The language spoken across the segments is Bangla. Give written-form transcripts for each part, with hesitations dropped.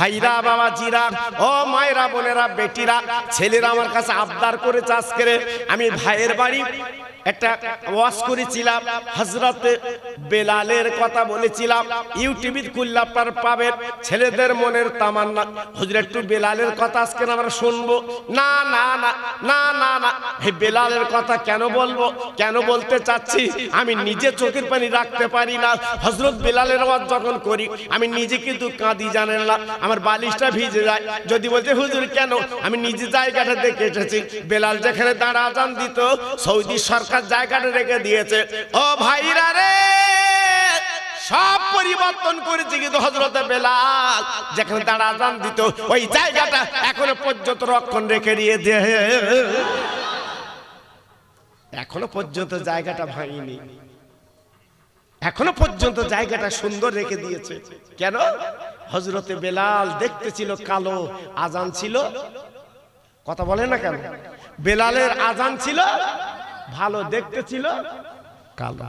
ভাইরা বাবাজিরা ও মায়েরা বোনেরা বেটিরা ছেলেরা আমার কাছে আবদার করেছে আজকে আমি ভাইয়ের বাড়ি একটা ওয়াজ করেছিলাম হযরতে বেলালের কথা বলেছিলাম ইউটিউবে খুললে আপনারা পাবেন ছেলেদের মনের তামান্না হুজুর একটু বেলালের কথা আজকে আমরা শুনবো না না না না না না এই বেলালের কথা কেন বলবো কেন বলতে চাচ্ছি আমি নিজে চোখের পানি রাখতে পারি না হযরত বেলালের ওয়াজ যখন করি আমি নিজে কিন্তু কাঁদি জানেন না আমার বালিশটা ভিজে যায় যদি বলতে হুজুর কেন আমি নিজে জায়গাটা দেখে এসেছি বেলাল যেখানে দাঁড়া আজান দিত সৌদি সরকার জায়গাটা রেখে দিয়েছে ও ভাইরা রে সব পরিবর্তন করেছে কিন্তু হযরত বেলাল যেখানে দাঁড়া আজান দিত ওই জায়গাটা এখনো পর্যন্ত রক্ষণ রেখে দিয়েছে এখনো পর্যন্ত জায়গাটা ভাঙেনি এখনো পর্যন্ত জায়গাটা সুন্দর রেখে দিয়েছে কেন হযরতে বেলাল দেখতে ছিল কালো আজান ছিল কথা বলে না কেন বেলালের আজান ছিল ভালো দেখতে ছিল কালো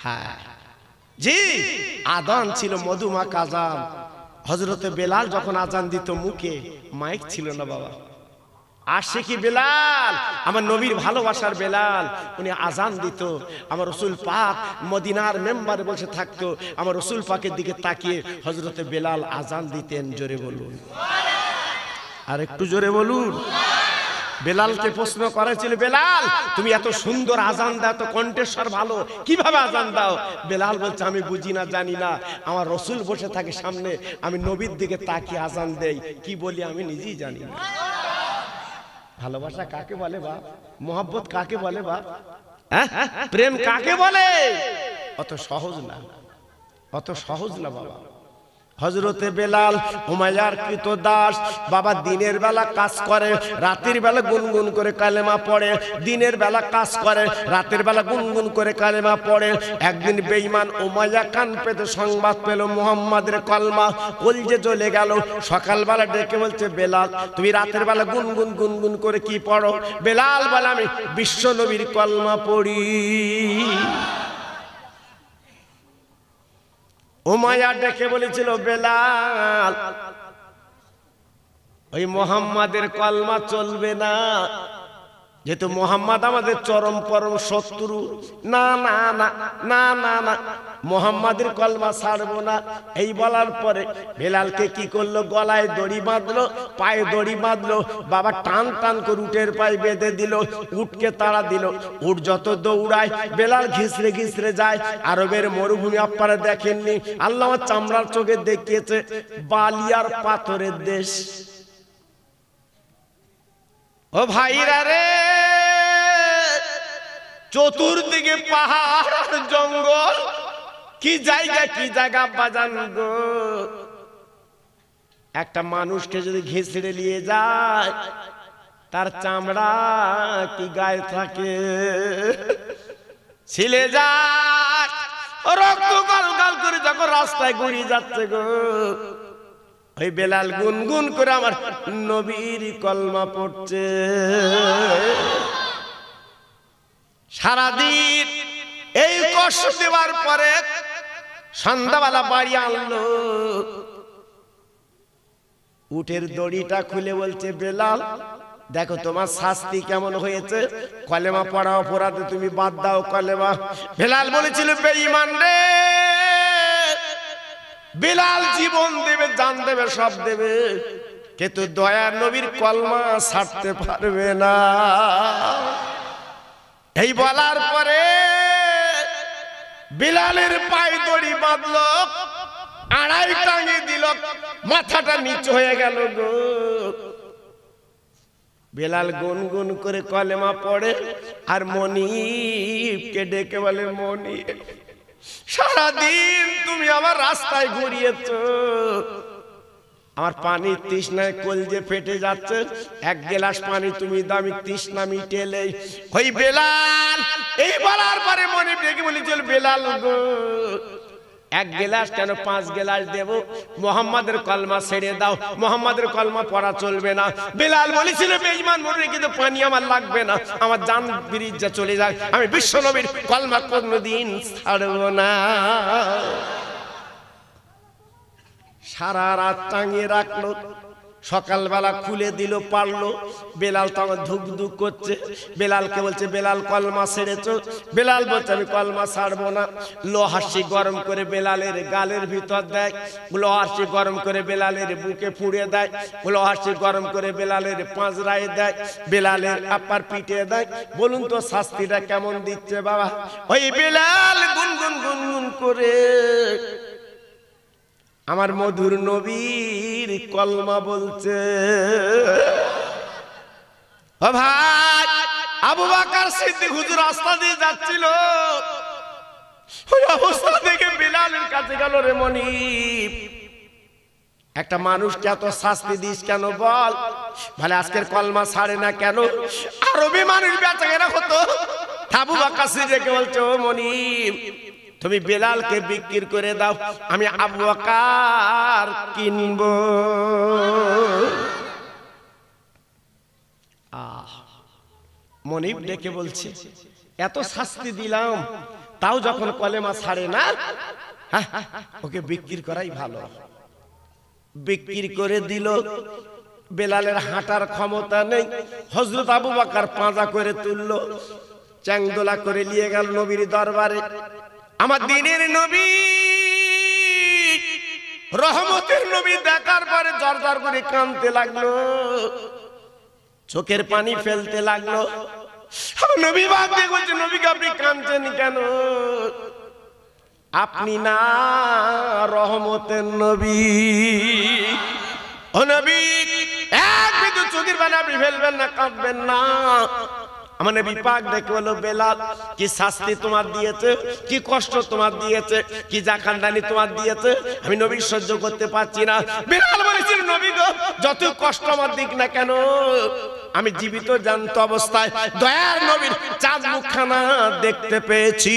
হ্যাঁ জি আজান ছিল মধুমাখা আজান হযরতে বেলাল যখন আজান দিত মুখে মাইক ছিল না বাবা আশিকি বেলাল আমার নবীর ভালোবাসার বেলাল উনি আজান দিত আমার রাসূল পাক মদিনার মেম্বারে বসে থাকতো আমার রাসূল পাকের দিকে তাকিয়ে হযরতে বেলাল আজান দিতেন জোরে বলুন আর একটু জোরে বলুন বেলালকে প্রশ্ন করেছিল বেলাল তুমি এত সুন্দর আজান দাও তো কণ্ঠস্বর ভালো কিভাবে আজান দাও বেলাল বলছে আমি বুঝি না জানি না আমার রাসূল বসে থাকে সামনে আমি নবীর দিকে তাকিয়ে আজান দেই কি বলি আমি নিজেই জানি না ভালোবাসা কাকে বলে বাপ মোহাব্বত কাকে বলে বাপ প্রেম কাকে বলে অত সহজ না অত সহজ না বাবা হযরতে বেলাল উমাইয়ার কৃতদাস বাবা দিনের বেলা কাজ করে রাতের বেলা গুনগুন করে কালেমা পড়ে দিনের বেলা কাজ করে রাতের বেলা গুনগুন করে কালেমা পড়ে একদিন বেঈমান উমাইয়া কান পেতে সংবাদ পেল মুহাম্মাদের কলমা কলজে জ্বলে গেল সকালবেলা ডেকে বলছে বেলাল তুমি রাতের বেলা গুনগুন গুনগুন করে কি পড়ো বেলাল বলে আমি বিশ্ব নবীর কলমা পড়ি উমাইয়া ডেকে বলেছিল বেলাল ওই মুহাম্মাদের কলমা চলবে না যেহেতু মুহাম্মদ আমাদের চরম পরম শত্রু না না না না না না মুহাম্মাদের কলমা ছাড়বো না এই বলার পরে বেলালকে কি করলো গলায় দড়ি বাঁধলো পায়ে দড়ি বাঁধলো বাবা টান টান করে উটের পায়ে বেঁধে দিল উটকে তাড়া দিল উট যত দৌড়ায় বেলাল ঘিসড়ে ঘিসড়ে যায় আরবের মরুভূমি আপনারা দেখেননি আল্লাহ চামড়ার চোখে দেখিয়েছে বালি আর পাথরের দেশ ও ভাইরা রে চতুর্দিকে পাহাড় আর জঙ্গল কি জায়গা বাজান গো একটা মানুষকে যদি ঘেঁষড়ে নিয়ে যায় তার চামড়া কি গায়ে থাকে ছিলে যায় রক্ত গলগল করে যখন রাস্তায় ঘুরিয়ে যাচ্ছে গো ওই বেলাল গুনগুন করে আমার নবীর কলমা পড়ছে সারাদিন এই কষ্ট দেওয়ার পরে সন্ধ্যাবেলা বাড়ি আনলো উটের দড়িটা খুলে বলছে বেলাল দেখো তোমার শাস্তি কেমন হয়েছে কলেমা পড়া অপরাধে তুমি বাদ দাও কলেমা বেলাল বলেছিল বেঈমান রে বেলাল জীবন দেবে জান দেবে সব দেবে কিন্তু দয়ার নবীর কলমা ছাড়তে পারবে না এই বলার পরে বেলালের পায়ে দড়ি বাঁধলো আড়াই টাঙিয়ে দিল মাথাটা নিচু হয়ে গেল গো বেলাল গুনগুন করে কলেমা পড়ে আর মনিবকে ডেকে বলে মনিব সারাদিন তুমি আমার রাস্তায় ঘুরিয়েছ আমার পানির তৃষ্ণায় কলজে ফেটে যাচ্ছে এক গ্লাস পানি তুমি দাও আমি তৃষ্ণা মিটেলে ওই বেলাল এই বলার পরে মনিব ডেকে বলেছিল বেলাল গো এক গ্লাস কেন 5 গ্লাস দেব মুহাম্মাদের কলমা ছেড়ে দাও মুহাম্মাদের কলমা পড়া চলবে না বেলাল বলেছিল বেঈমান মরে কিন্তু পানি আমার লাগবে না আমার জান বিরিজ্জা চলে যায় আমি বিশ্ব নবীর কলমা কোনদিন ছাড়ব না সারা রাত টাঙিয়ে রাখলো, সকালবেলা খুলে দিল, পারলো। বেলাল তো আমার ধুক ধুক করছে। বেলালকে বলছে, বেলাল কলমা ছেড়েছো? বেলাল বলছে, আমি কলমা ছাড়বো না। লোহারশি গরম করে বেলালের গালের ভিতর দেয়, লোহারশি গরম করে বেলালের বুকে পুড়ে দেয়, লোহারশি গরম করে বেলালের পাঁজরায় দেয়, বেলালের আপার পিঠে দেয়। বলুন তো শাস্তিটা কেমন দিচ্ছে বাবা? ওই বেলাল গুনগুন গুনগুন করে আমার মধুর নবীর কলমা বলছে। ও ভাই, আবু বকর সিদ্দিক হুজুর রাস্তা দিয়ে যাচ্ছিল, ওই অবস্থা দেখে বেলালের কাছে গেল, রে মনিব, একটা মানুষকে এত শাস্তি দিস কেন বল? ভালে আজকের কলমা ছাড়ে না কেন? আরবি মানুষ বেচাকেনা হতো। আবু বকর সিদ্দিককে বলছে, ও মনিব, তুমি বেলালকে বিক্রি করে দাও, আমি আবু বকর কিনব। মনিব ডেকে বলছে, এত শাস্তি দিলাম, তাও যখন কলেমা ছাড়ে না, ওকে বিক্রি করাই ভালো। বিক্রি করে দিল। বেলালের হাঁটার ক্ষমতা নেই। হযরত আবু বকর পাঁজা করে তুললো, চ্যাংদোলা করে নিয়ে গেল নবীর দরবারে। আমার দিনের নবী, রহমতের নবী দেখার পরে জরজর করে কাঁদতে লাগলো, চোখের পানি ফেলতে লাগলো। নবী বাদ দিয়ে বলছে, নবীকে আপনি কাঁদছেন কেন? আপনি না রহমতের নবী। ও নবী, এক বিন্দু চোখের পানি আপনি ফেলবেন না, কাঁদবেন না। আমার নবী পাক দেখে বলল, বেলাল, কি শাস্তি তোমার দিয়েছে, কি কষ্ট তোমার দিয়েছে, কি জাকান্দানি তোমার দিয়েছে, আমি নবী সহ্য করতে পারছি না। বেলাল বলেছিল, নবী গো, যত কষ্ট আমার দিক না কেন, আমি জীবিত জান্ত অবস্থায় দয়ার নবীর চাঁদ মুখখানা দেখতে পেয়েছি।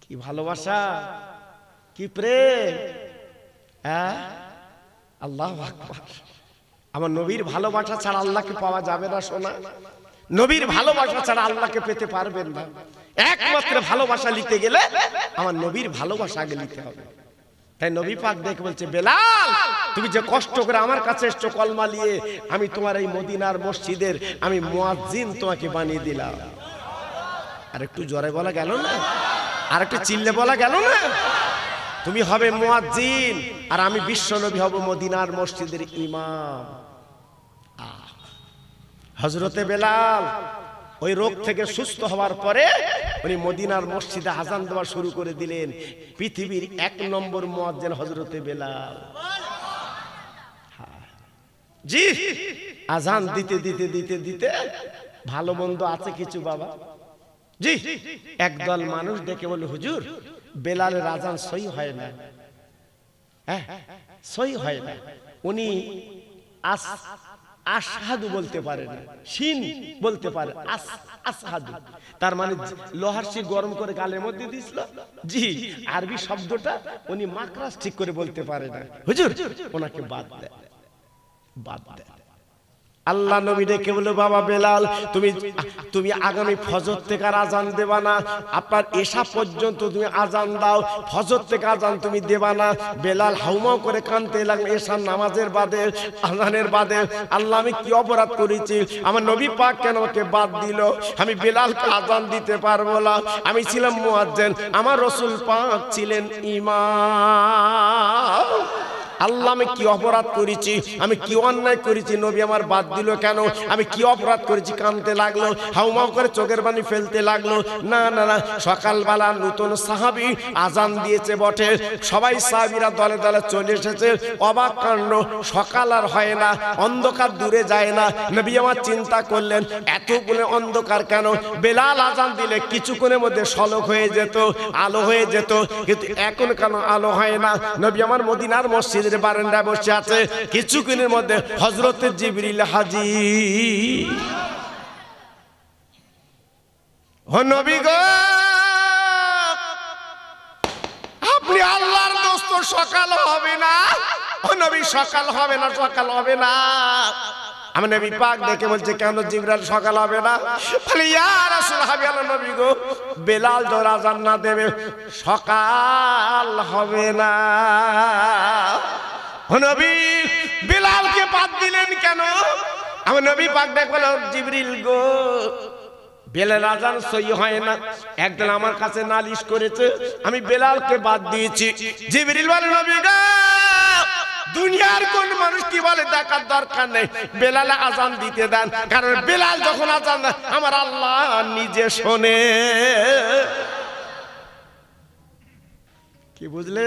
কি ভালোবাসা, কি প্রেম! হ্যাঁ, আল্লাহু আকবার। আমার নবীর ভালোবাসা ছাড়া আল্লাহকে পাওয়া যাবে না সোনা। নবীর ভালোবাসা ছাড়া আল্লাহকে পেতে পারবেন না। একমাত্র ভালোবাসা নিতে গেলে আমার নবীর ভালোবাসা আগে নিতে হবে। তাই নবী পাক দেখে বলছে, বেলাল, তুমি যে কষ্ট করে আমার কাছে এসছো কলমা নিয়ে, আমি তোমার এই মদিনার মসজিদের আমি মুয়াজ্জিন তোমাকে বানিয়ে দিলাম। আর একটু জোরে বলা গেল না? আর একটু চিল্লে বলা গেল না? তুমি হবে মুয়াজ্জিন, আর আমি বিশ্বনবী হব মদিনার মসজিদের ইমাম। হযরতে বেলাল ওই রোগ থেকে সুস্থ হওয়ার পরে উনি মদিনার মসজিদে আযান দেওয়া শুরু করে দিলেন। পৃথিবীর 1 নম্বর মুয়াজ্জিন হযরতে বেলাল। জি, আযান দিতে দিতে দিতে দিতে ভালো মন্দ আছে কিছু বাবা। জি, একদল মানুষ ডেকে বলে, হুজুর, বেলালের আযান সহি হয় না। হ্যাঁ, সহি হয় না। উনি আশহাদু বলতে পারে না, শিন বলতে পারে, আশহাদু। তার মানে লোহার শিক গরম করে গালের মধ্যে দিছিল। জি, আরবি শব্দটা উনি মাকরাজ ঠিক করে বলতে পারে না। হুজুর, ওনাকে বাদ দেয়, বাদ দেয়। আল্লাহ নবী ডেকে বলে, বাবা বেলাল, তুমি আগামী ফজর থেকে আর আযান দেবা না, আপনার এশা পর্যন্ত তুমি আযান দাও, ফজর থেকে আযান তুমি দেবা না। বেলাল হাউমাউ করে কাঁদতে লাগলো, এশার নামাজের বাদে, আযানের বাদে। আল্লাহ, আমি কি অপরাধ করেছি? আমার নবী পাক কেন আমাকে বাদ দিল? আমি বেলালকে আযান দিতে পারবো না। আমি ছিলাম মুয়াজ্জিন, আমার রাসূল পাক ছিলেন ইমাম। আল্লাহ, আমি কি অপরাধ করেছি? আমি কি অন্যায় করেছি? নবী আমার বাদ দিল কেন? আমি কি অপরাধ করেছি? কাঁদতে লাগলো, হাউমাউ করে চোখের পানি ফেলতে লাগলো। না না না, সকালবেলা নতুন সাহাবী আযান দিয়েছে বটে, সবাই সাহাবীরা দলে দলে চলে এসেছে। অবাক কাণ্ড, সকাল আর হয় না, অন্ধকার দূরে যায় না। নবী আমার চিন্তা করলেন, এতগুলো অন্ধকার কেন? বেলাল আযান দিলে কিছুক্ষণের মধ্যে শলক হয়ে যেত, আলো হয়ে যেত, কিন্তু এখন কেন আলো হয় না? নবী আমার মদিনার মসজিদে বারান্দায় বসে আছে, কিছুক্ষণের মধ্যে হযরতে জিবরিল হাজির। ও নবী গো, আপনি আল্লাহর দোস্ত, সকাল হবে না? ও নবী, সকাল হবে না, সকাল হবে না। আমার নবী পাক দেখে বলছে কেন জিবরাইল সকাল হবে না? বলে ইয়া রাসূল হাবি আল্লাহ নবী গো, বেলাল তো আযান না দেবে সকাল হবে না। ও নবী বেলালকে বাদ দিলেন কেন? আমার নবী পাক দেখে বলে জিবরিল গো, বেলাল আযান সহি হয় না, একদল আমার কাছে নালিশ করেছে, আমি বেলালকে বাদ দিয়েছি। জিবরিল বলে নবী গো, দুনিয়ার কোন মানুষ কি বলে দেখার দরকার নেই, বেলাল আযান দিতে দেন, কারণ বেলাল যখন আযান দেয় আমার আল্লাহ নিজে শোনে। কি বুঝলে?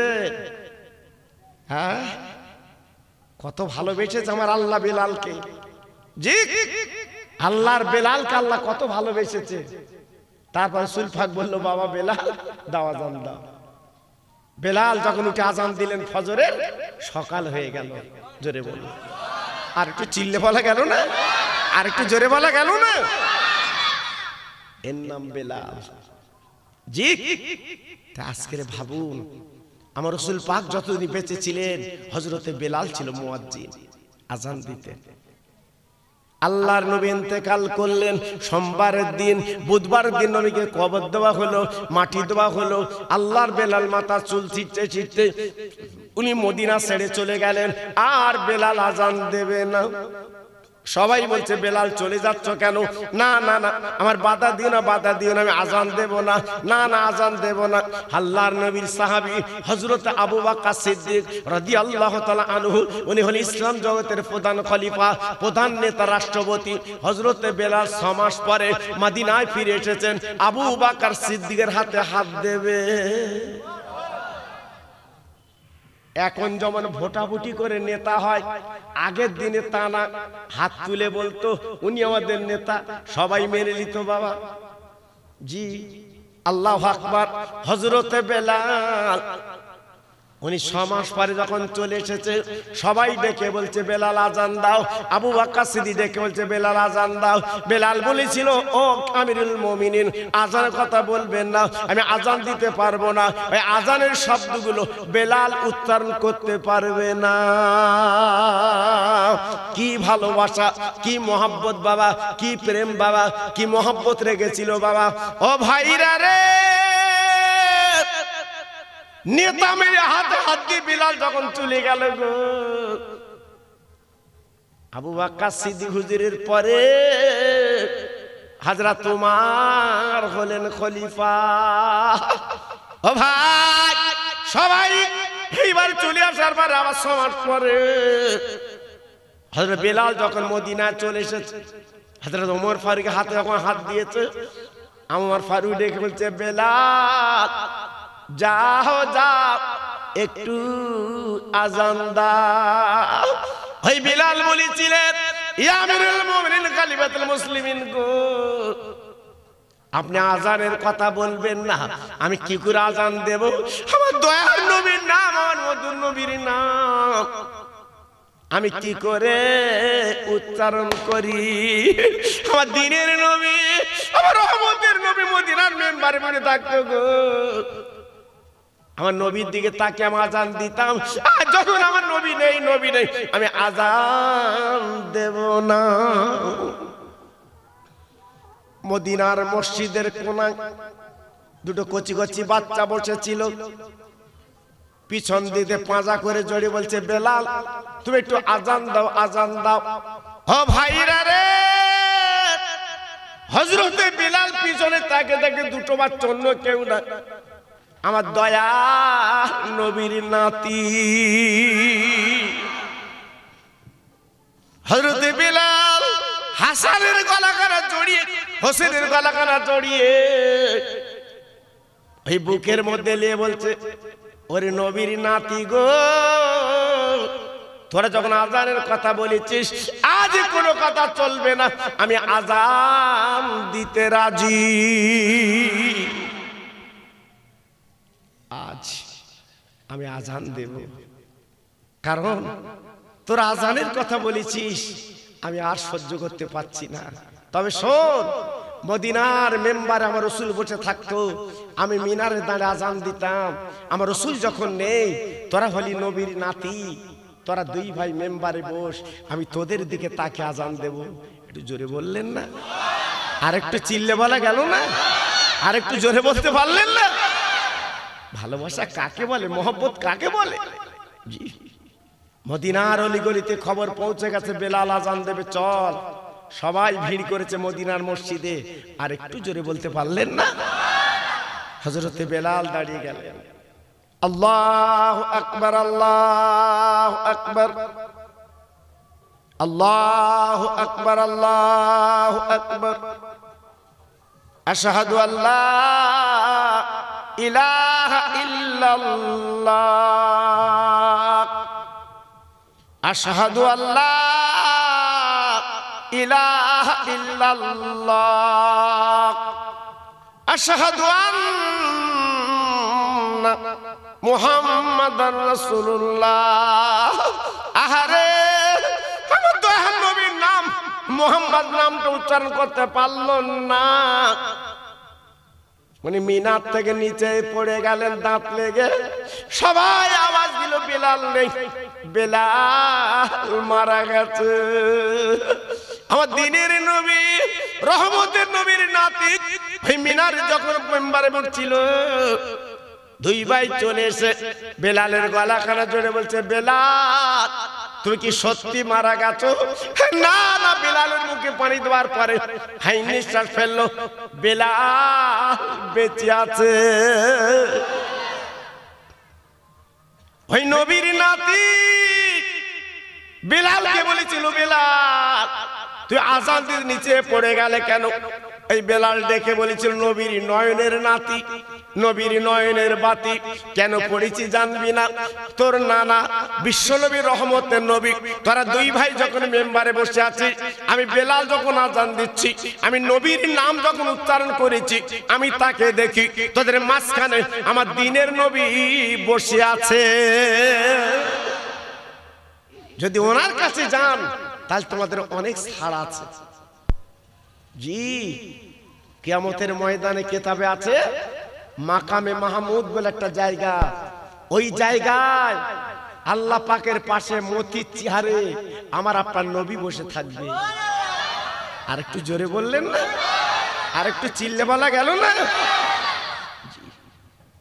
হ্যাঁ, কত ভালোবেসেছে আমার আল্লাহ বেলালকে। জি, আল্লাহর বেলালকে আল্লাহ কত ভালোবেসেছে। তারপর রাসূল পাক বলল বাবা বেলাল দাও আযান দাও। বেলাল যখন উঠে আযান দিলেন ফজরের, সকাল হয়ে গেল। জোরে বলুন, আর একটু চিল্লে বলা গেল না? আর একটু জোরে বলা গেল না? এর নাম বেলাল। জি, আজকে ভাবুন আমার রাসূল পাক যতদিন বেঁচে ছিলেন হযরতে বেলাল ছিল মুয়াজ্জিন, আযান দিতেন। আল্লাহর নবী ইন্তেকাল করলেন সোমবারের দিন, বুধবারের দিন নবীকে কবর দেওয়া হলো, মাটি দেওয়া হলো। আল্লাহর বেলাল মাথা চুল ছিটতে ছিটতে উনি মদিনা ছেড়ে চলে গেলেন, আর বেলাল আযান দেবে না। সবাই বলছে বেলাল চলে যাচ্ছ কেন? না না না, আমার বাধা দিও না, বাধা দিও না, আমি আযান দেব না। না না, আযান দেব না। আল্লাহর নবীর সাহাবী হযরত আবু বকর সিদ্দিক রাদিয়াল্লাহু তাআলা আনহু, উনি হলেন ইসলাম জগতের প্রধান খলিফা, প্রধান নেতা, রাষ্ট্রপতি। হযরতে বেলাল 6 মাস পরে মদিনায় ফিরে এসেছেন, আবু বকর সিদ্দিকের হাতে হাত দেবে। এখন যেমন ভোটাভুটি করে নেতা হয়, আগের দিনে তা না, হাত তুলে বলতো উনি আমাদের নেতা, সবাই মেনে নিত বাবা। জি, আল্লাহু আকবার। হযরতে বেলাল উনি 6 মাস পরে যখন চলে এসেছে, সবাই ডেকে বলছে বেলাল আযান দাও। আবু বকর সিদ্দিক ডেকে বলছে বেলাল আযান দাও। বেলাল বলেছিল ও আমিরুল মুমিনিন, আযানের কথা বলবেন না, আমি আযান দিতে পারবো না। ওই আযানের শব্দগুলো বেলাল উচ্চারণ করতে পারবে না। কি ভালোবাসা, কি মহব্বত বাবা, কি প্রেম বাবা, কি মহব্বত রেখেছিল বাবা। ও ভাইরা রে, নেতা মেরে হাতে হাত দিয়ে বেলাল যখন চলে গেল গো, আবু বকর সিদ্দিক হুজুরের পরে হযরত ওমর হলেন খলিফা। ও ভাই, সবাই এইবার চলে আসার পরে আবার 6 মাস পরে হযরত বেলাল যখন মদিনা চলে এসেছে, হযরত ওমর ফারুক হাতে যখন হাত দিয়েছে, ওমর ফারুক ডেকে বলছে বেলাল যাও যাও, একটু আযান দাও। ওই বেলাল বলেছিলেন ইয়া আমিরুল মুমিনিন খলিফাতুল মুসলিমিন গো, আপনি আযানের কথা বলবেন না, আমি কি করে আযান দেব? আমার দয়ার নবীর নাম, আমার মধুর নবীর নাম আমি কি করে উচ্চারণ করি? আমার দ্বীনের নবী, আমার রহমতের নবী মদিনার মেম্বারে মনে থাকতো গো। আমার নবীর দিকে তাকে আমি আযান দিতাম, আর যখন আমার নবী নেই, নবী নেই, আমি আযান দেব না। মদিনার মসজিদের কোনায় দুটো কচি কচি বাচ্চা বসেছিল, পিছন দিকে পাঁজা করে জড়িয়ে বলছে বেলাল তুমি একটু আযান দাও, আযান দাও। ও ভাইরা রে, হযরতে বেলাল পিছনে তাকে দেখে দুটো বাচ্চা, অন্য কেউ না, আমার দয়া নবীর নাতি হযরতে বেলাল হাসানের গলাখানা জড়িয়ে, হোসেনের গলাখানা জড়িয়ে ওই বুকের মধ্যে নিয়ে বলছে ওরে নবীর নাতি গো, তোরা যখন আযানের কথা বলেছিস আজ কোনো কথা চলবে না, আমি আযান দিতে রাজি। আজ আমি আযান দেব, কারণ তোরা আযানের কথা বলেছিস, আমি আর সহ্য করতে পারছি না। তবে শোন, মদিনার মেম্বারে আমার রাসূল বসে থাকতো, আমি মিনারে দাঁড়িয়ে আযান দিতাম। আমার রাসূল যখন নেই, তোরা হলি নবীর নাতি, তোরা দুই ভাই মেম্বারে বস, আমি তোদের দিকে তাকে আজান দেব। একটু জোরে বললেন না? আর একটু চিল্লে বলা গেল না? আর একটু জোরে বলতে পারলেন না? ভালোবাসা কাকে বলে, মহব্বত কাকে বলে? জি, মদিনার অলিগলিতে খবর পৌঁছে গেছে বেলাল আজান দেবে, চল। সবাই ভিড় করেছে মদিনার মসজিদে। আর একটু জোরে বলতে পারলেন না? হযরতে বেলাল দাঁড়িয়ে গেলেন। আল্লাহু আকবার, আল্লাহু আকবার, আল্লাহু আকবার, আল্লাহু আকবার। আশহাদু আল্লা ইলাহা ইল্লাল্লাহ, আশহাদু আল্লা ইলাহা ইল্লাল্লাহ, আশহাদু আন্না মুহাম্মাদার রাসূলুল্লাহ। আহারে, আমার দয়াল নবীর নাম মুহাম্মদ নামটা উচ্চারণ করতে পারল না। উনি মিনার থেকে নিচে পড়ে গেলেন, দাঁত লেগে। সবাই আওয়াজ দিল, বেলাল নেই, বেলাল মারা গেছে। আমার দিনের নবী, রহমতের নবীর নাতি ওই মিনার যখন মেম্বারে বসছিল, দুই ভাই চলে এসে বেলালের গলাখানা জোরে বলছে, বেলাল তুমি কি সত্যি মারা গেছো? না না। বেলালের মুখে পানি দেওয়ার পরে হাই নিঃশ্বাস ফেললো, বেলাল বেঁচে আছে। ওই নবীর নাতি বেলালকে বলেছিল, বেলাল তুই আজান দিয়ে নিচে পড়ে গেলে কেন? এই বেলাল ডেকে বলেছিল, নবীর নয়নের নাতি, নবীর নয়নের বাতি, কেন পড়েছি জানবি না? তোর নানা বিশ্বনবী রহমতের নবী, তোরা দুই ভাই যখন মেম্বারে বসে আছিস, আমি বেলাল যখন আজান দিচ্ছি, আমি নবীর নাম যখন উচ্চারণ করেছি, আমি তাকে দেখি তোদের মাঝখানে আমার দিনের নবী বসে আছে। যদি ওনার কাছে যান তাহলে তোমাদের অনেক ছাড় আছে। জি, কিয়ামতের ময়দানে কিতাবে আছে মাকামে মাহমুদ বলে একটা জায়গা, ওই জায়গায় আল্লাহ পাকের পাশে মতির চেহারে আমার আপনার নবী বসে থাকবে। আর একটু জোরে বললেন না? আর একটু চিল্লে বলা গেল না?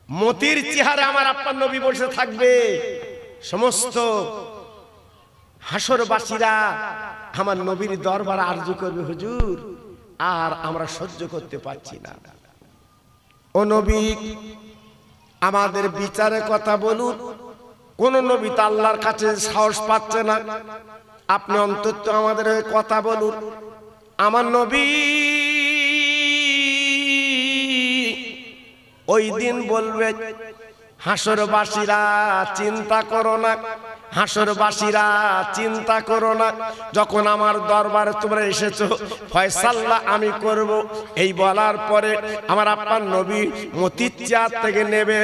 মতির চেহারে আমার আপনার নবী বসে থাকবে। সমস্ত হাসরবাসীরা আমার নবীর দরবার আরজু করবে, হুজুর আর আমরা সহ্য করতে পারছি না, ও নবী আমাদের বিচারে কথা বলুন। কোন নবী তো আল্লাহর কাছে সাহস পাচ্ছে না, আপনি অন্তত আমাদের কথা বলুন। আমার নবী ওই দিন বলবে, হাসরবাসীরা চিন্তা করো না, হাসরবাসীরা চিন্তা করো না, যখন আমার দরবারে তোমরা এসেছো ফয়সালা আমি করব। এই বলার পরে আমার আপনার নবী মতির চেয়ার থেকে নেবে,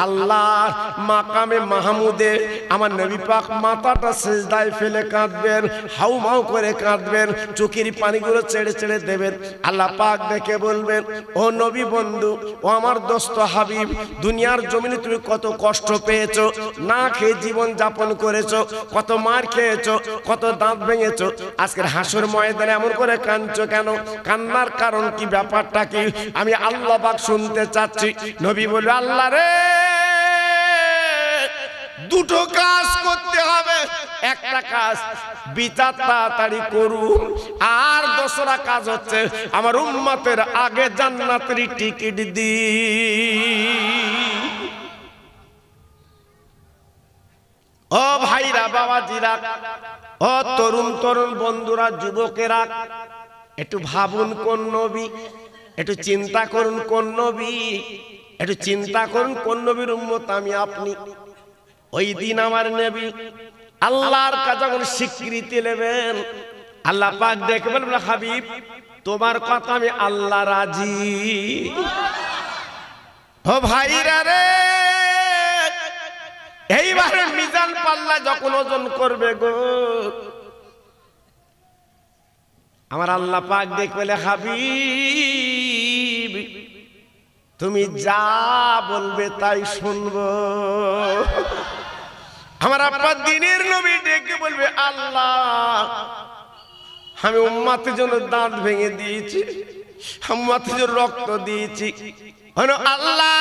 আল্লাহর মাকামে মাহমুদে আমার নবী পাক মাথাটা সিজদায় ফেলে কাঁদবেন, হাউমাউ করে কাঁদবেন, চোখের পানিগুলো ছেড়ে ছেড়ে দেবেন। আল্লাহ পাক দেখে বলবেন, ও নবী বন্ধু, ও আমার দোস্ত হাবিব, দুনিয়ার জমিনে তুমি কত কষ্ট পেয়েছো, না খেয়ে জীবন যাপন করেছো, কত মার খেয়েছো, কত দাঁত ভেঙেছো, আজকের হাসর ময়দানে এমন করে কাঁদছো কেন? কান্নার কারণ কি, ব্যাপারটা কি? আমি আল্লাহ পাক শুনতে চাচ্ছি। নবী বলল, আল্লাহ রে, দুটো কাজ করতে হবে। একটা কাজ বিচার তাড়াতাড়ি করুন, আর দোসরা কাজ হচ্ছে আমার উম্মতের আগে জান্নাতের টিকিট দি। ও ভাইরা, বাবাজিরা, ও তরুণ তরুণ বন্ধুরা, যুবকেরা, একটু ভাবুন কোন নবী, একটু চিন্তা করুন কোন নবী, একটু চিন্তা করুন কোন নবীর উম্মত আমি আপনি। ওই দিন আমার নবী আল্লাহর কাছে যখন স্বীকৃতি নেবেন, আল্লাহ পাক দেখে বলবেন, হাবিব তোমার কথা আমি আল্লাহ রাজি। ও ভাইরা রে, এইবারে মিজান পাল্লা যখন ওজন করবে গো, আমার আল্লাহ পাক দেখবে, হাবিব তুমি যা বলবে তাই শুনবো। আমার আব্বা দিনের নবী ডেকে বলবে, আল্লাহ আমি উম্মতের জন্য দাঁত ভেঙে দিয়েছি, উম্মতের জন্য রক্ত দিয়েছি, আল্লাহ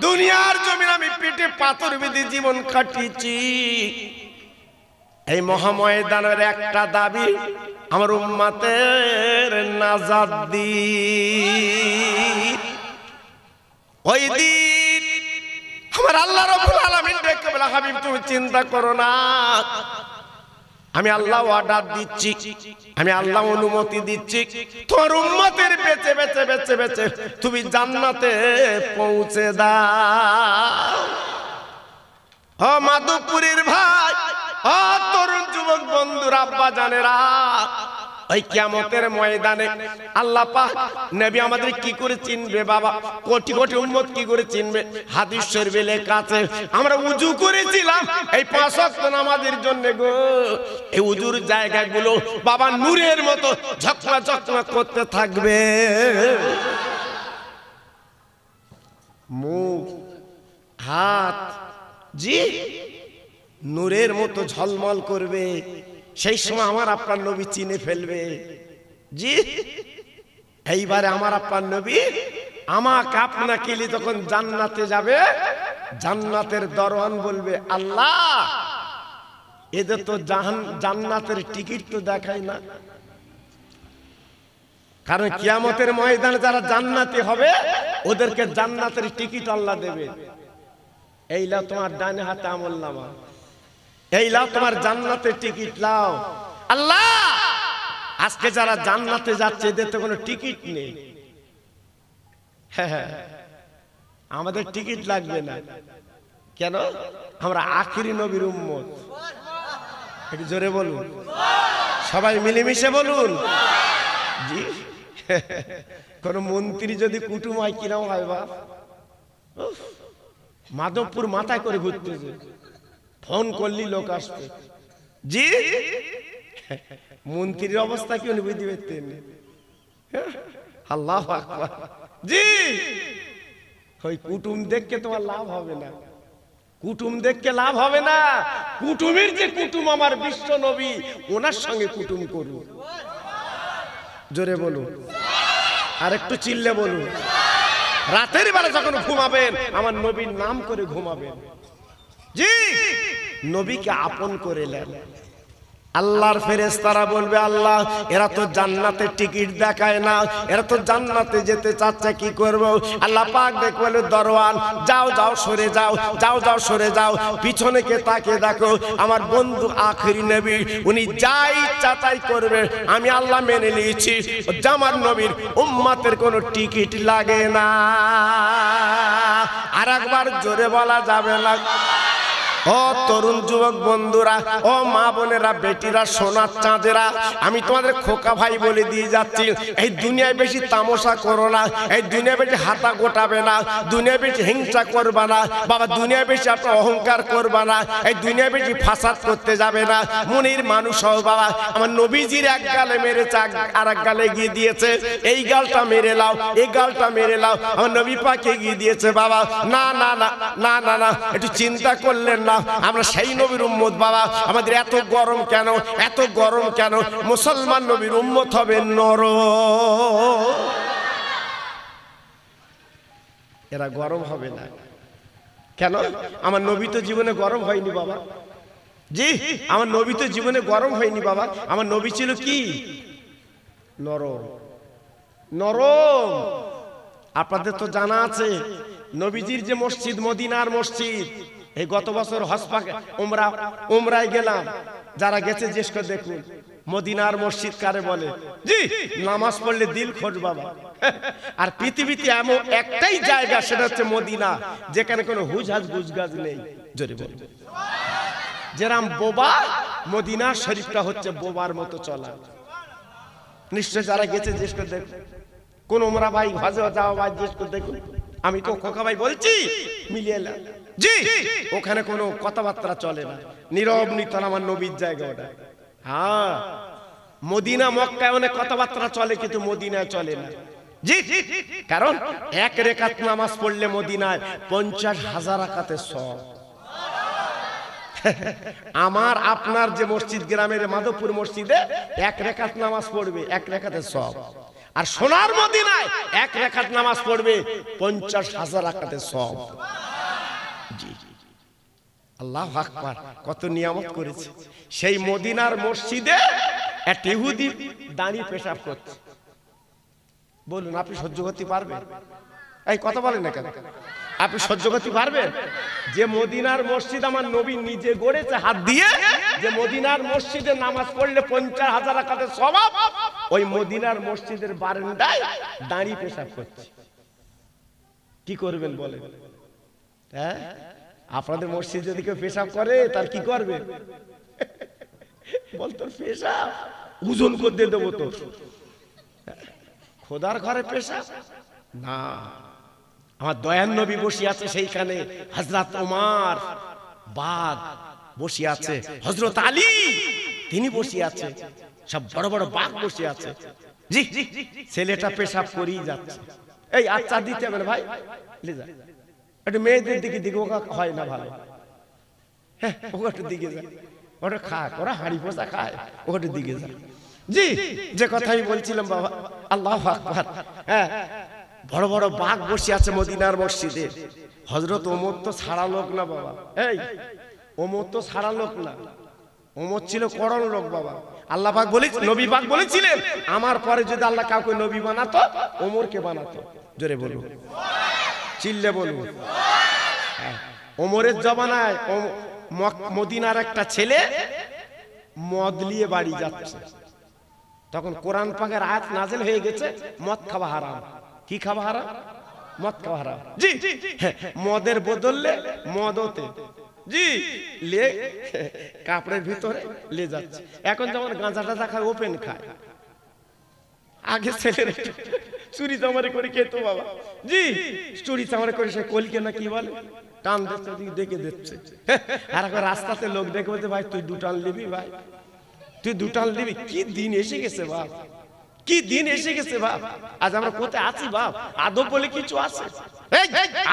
দুনিয়ার জমিন আমি পেটে পাথর বেঁধে জীবন কাটিয়েছি, এই মহাময়দানের একটা দাবি, আমার উম্মতের নাজাত দি। ওই দিন আমার আল্লাহ রাব্বুল আলামিন ডেকে বলে, হাবিব তুমি চিন্তা করো না, আমি আল্লাহ অর্ডার দিচ্ছি, আমি আল্লাহ অনুমতি দিচ্ছি, তোমার উম্মতের বেঁচে বেঁচে বেঁচে বেঁচে তুমি জান্নাতে পৌঁছে দাও। ও মাধবপুরের ভাই, ও তরুণ যুবক বন্ধুরা, আব্বা জানেরা, ওই কিয়ামতের ময়দানে আল্লাহ পাক নবী আমাদের কি করে চিনবে বাবা? কোটি কোটি উম্মত কি করে চিনবে? হাদিস শরীফে লেখা আছে, আমরা ওযু করেছিলাম এই 5 ওয়াক্ত নামাজের জন্য গো, এই ওযুর জায়গাগুলো বাবা নূরের মতো ঝকমক ঝকমক করতে থাকবে, মুখ হাত জি নূরের মতো ঝলমল করবে। সেই সময় আমার আপনার নবী চিনে ফেলবে। জি এইবারে আমার আপনার নবী আমাকে আপনাকে নিয়ে যখন জান্নাতে যাবে, জান্নাতের দরওয়ান বলবে, আল্লাহ এদের তো জান্নাতের টিকিট তো দেখায় না। কারণ কিয়ামতের ময়দানে যারা জান্নাতি হবে ওদেরকে জান্নাতের টিকিট আল্লাহ দেবে। এই লাও তোমার ডান হাতে আমলনামা, এই লাও তোমার জান্নাতের টিকিট লাও। আল্লাহ আজকে যারা জান্নাতে যাচ্ছে এদের তো কোনো টিকিট নেই। হ্যাঁ, আমাদের টিকিট লাগবে না। কেন? আমরা আখিরি নবীর উম্মত। একটু জোরে বলুন, সবাই মিলেমিশে বলুন। জি কোন মন্ত্রী যদি কুটুম হয় কিরম হয় বাপ, মাধবপুর মাথায় করে ঘুরতেছে, ফোন করলি লোক আসবে। জি মন্ত্রীর অবস্থা কি উনি বুঝতে পারতেন? আল্লাহু আকবার। জি ওই কুটুম দেখকে তোমার লাভ হবে না, কুটুম দেখকে লাভ হবে না। কুটুমের যে কুটুম আমার বিশ্ব নবী, ওনার সঙ্গে কুটুম করুন। জোরে বলুন, আর একটু চিল্লে বলুন। রাতের বেলা যখন ঘুমাবেন আমার নবীর নাম করে ঘুমাবেন। জি নবীকে আপন করে নেন। আল্লাহর ফেরেশতারা বলবে, আল্লাহ এরা তো জান্নাতের টিকিট দেখায় না, এরা তো জান্নাতে যেতে চাচ্ছে, কি করব? আল্লাহ পাক দেখে বলে, দরওয়ান যাও যাও সরে যাও, যাও যাও সরে যাও, পিছনে কে তাকে দেখো, আমার বন্ধু আখেরি নবী, উনি যাই ইচ্ছা তাই করবে, আমি আল্লাহ মেনে নিয়েছি, আমার নবীর উম্মতের কোনো টিকিট লাগে না। আর একবার জোরে বলা যাবে না? ও তরুণ যুবক বন্ধুরা, ও মা বোনেরা, বেটিরা, সোনার চাঁদেরা, আমি তোমাদের খোকা ভাই বলে দিয়ে যাচ্ছি, এই দুনিয়ায় বেশি তামাশা করো না, এই দুনিয়ায় বেশি হাতা গোটাবে না, দুনিয়ায় বেশি হিংসা করবা না বাবা, দুনিয়ায় বেশি আপনার অহংকার করবা না, এই দুনিয়ায় বেশি ফাসাদ করতে যাবে না। মনির মানুষ হও বাবা, আমার নবীজির এক গালে মেরেছে, আর এক গালে গিয়ে দিয়েছে, এই গালটা মেরে লাও, এই গালটা মেরে লাও, আমার নবী পাকে গিয়ে দিয়েছে বাবা। না না না না না না, একটু চিন্তা করলেন না? আমরা সেই নবীর উম্মত বাবা, আমাদের এত গরম কেন, এত গরম কেন? মুসলমান নবীর উম্মত হবে নরম, এরা গরম হবে না। কেন? আমার নবী তো জীবনে গরম হয়নি বাবা। জি আমার নবী তো জীবনে গরম হয়নি বাবা, আমার নবী ছিল কি? নরম। নরম। আপনাদের তো জানা আছে নবীজির যে মসজিদ, মদিনার মসজিদ, এই গত বছর হজ পাকে উমরায় গেলাম, যারা গেছে জিজ্ঞেস করে দেখুন মদিনার মসজিদ কারে বলে। জি নামাজ পড়লে দিল খোঁজ বাবা। আর পৃথিবীতে এমন একটাই জায়গা, সেটা হচ্ছে মদিনা, যেখানে কোনো হুজহাজ গুজগাজ নেই। জোরে বলুন। যেরাম বোবা, মদিনা শরীফটা হচ্ছে বোবার মতো চলা। নিশ্চয় যারা গেছে জিজ্ঞেস করে দেখুন, কোন উমরা ভাই হজে যাওয়া ভাই জিজ্ঞেস করে দেখুন। আমি তো খোকা ভাই বলছি, মিলিয়ে এলাম। জি ওখানে কোনো কথাবার্তা চলে না, নীরব নিতন আমার নবীর জায়গা ওটা। হ্যাঁ মদিনা মক্কায় অনেক কথাবার্তা চলে, কিন্তু মদিনায় চলে না। জি কারণ এক রেকাত নামাজ পড়লে মদিনায় 50,000 রাকাতের সওয়াব। আমার আপনার যে মসজিদ গ্রামের মাধবপুর মসজিদে 1 রাকাত নামাজ পড়বে 1 রাকাতের সওয়াব, আর সোনার মদিনায় 1 রাকাত নামাজ পড়বে 50,000 রাকাতের সওয়াব। জি আল্লাহু আকবার, কত নিয়ামত করেছে। সেই মদিনার মসজিদে এক ইহুদি দাঁড়িয়ে পেশাব করছে। বলুন আপনি সহ্য করতে পারবেন? এই কথা বলেন না কেন? আপনি সহ্য করতে পারবেন? যে মদিনার মসজিদ আমার নবী নিজে গড়েছে হাত দিয়ে, যে মদিনার মসজিদে নামাজ পড়লে 50,000 রাকাতের সওয়াব, ওই মদিনার মসজিদের বারান্দায় দাঁড়িয়ে পেশাব করছে। কি করবেন বলেন? হ্যাঁ, আপনাদের মসজিদ যদি কেউ পেশাব করে তার কি করবে? বলতো পেশাব ওজন করে দেবো তো। খোদার ঘরে পেশাব না, আমার দয়ার নবী বসে আছে সেইখানে, হযরত ওমর বাগ বসে আছে, হযরত আলী তিনি বসে আছে, সব বড় বড় বাগ বসে আছে। জি ছেলেটা পেশাব করেই যাচ্ছে। এই আচ্ছা দিতে হবে ভাই, লে যা একটু মেয়েদের দিকে দিকে, ওকা হয় না ভালো। হ্যাঁ ওটা একটু দিকে যা, ওটা খাক, ওরা হাঁড়ি পোষা খায়, ওটা দিকে যা। জি যে কথা আমি বলছিলাম বাবা, আল্লাহু আকবার। হ্যাঁ বড় বড় বাঘ বসে আছে মদিনার মসজিদে। হযরত ওমর তো ছাড়া লোক না বাবা, এই ওমর তো ছাড়া লোক না, ওমর ছিল করণ লোক বাবা। আল্লাহ পাক বলে, নবী পাক বলেছিলেন আমার পরে যদি আল্লাহ কাউকে নবী বানাতো ওমরকে বানাতো। জোরে বলুন, চিল্লে বলুন। ওমরের জমানায় মদিনার একটা ছেলে মদ নিয়ে বাড়ি যাচ্ছে, তখন কোরআন পাকের আয়াত নাযিল হয়ে গেছে, মদ খাওয়া হারাম। কি খাওয়া হারাম? মদ খাওয়া হারাম। জি মদের বদলে মদতে জি লে কাপড়ের ভিতরে লে যাচ্ছে। এখন যেমন গাঁজা টাজা খায়, ওপেন খায়, আগে ছেলের চুরি চামারি করে খেত বাবা। জি চুরি চামারি করে সে কলকে না কি বলে টান দিচ্ছে, দেখে দিচ্ছে। আর এখন রাস্তাতে লোক দেখে বলছে ভাই তুই 2 টান নিবি, ভাই তুই 2 টান নিবি। কি দিন এসে গেছে বাপ, কি দিন এসে গেছে বাপ। আজ আমরা কোথায় আছি বাপ? আদব বলে কিছু আছে?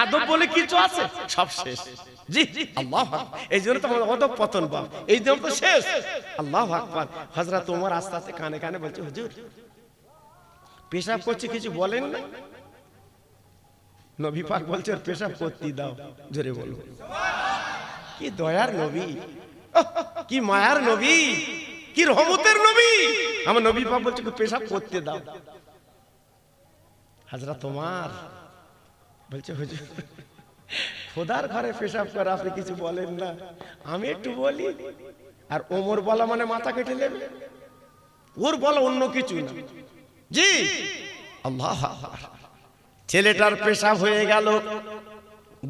আদব বলে কিছু আছে? সব শেষ। জি আল্লাহু আকবার। এই জন্য তো আমাদের অদব পতন বাপ, এই জন্য তো শেষ। আল্লাহু আকবার। হযরত ওমর আস্তে আস্তে কানে কানে বলছে, হুজুর পেশাব করছে, কিছু বলেন না? নবী পাক বলছে পেশাব করতে দাও। জোরে বলো কি দয়ার নবী, কি মায়ার নবী, কি রহমতের নবী। আমার নবী পাক বলছে পেশাব করতে দাও। হযরত ওমর বলছে হুজুর খোদার ঘরে পেশাব করে আপনি কিছু বলেন না, আমি একটু বলি। আর ওমর বলা মানে মাথা কেটে নেবে, ওর বলা অন্য কিছু না। জি আল্লাহ। ছেলেটার পেশাব হয়ে গেল,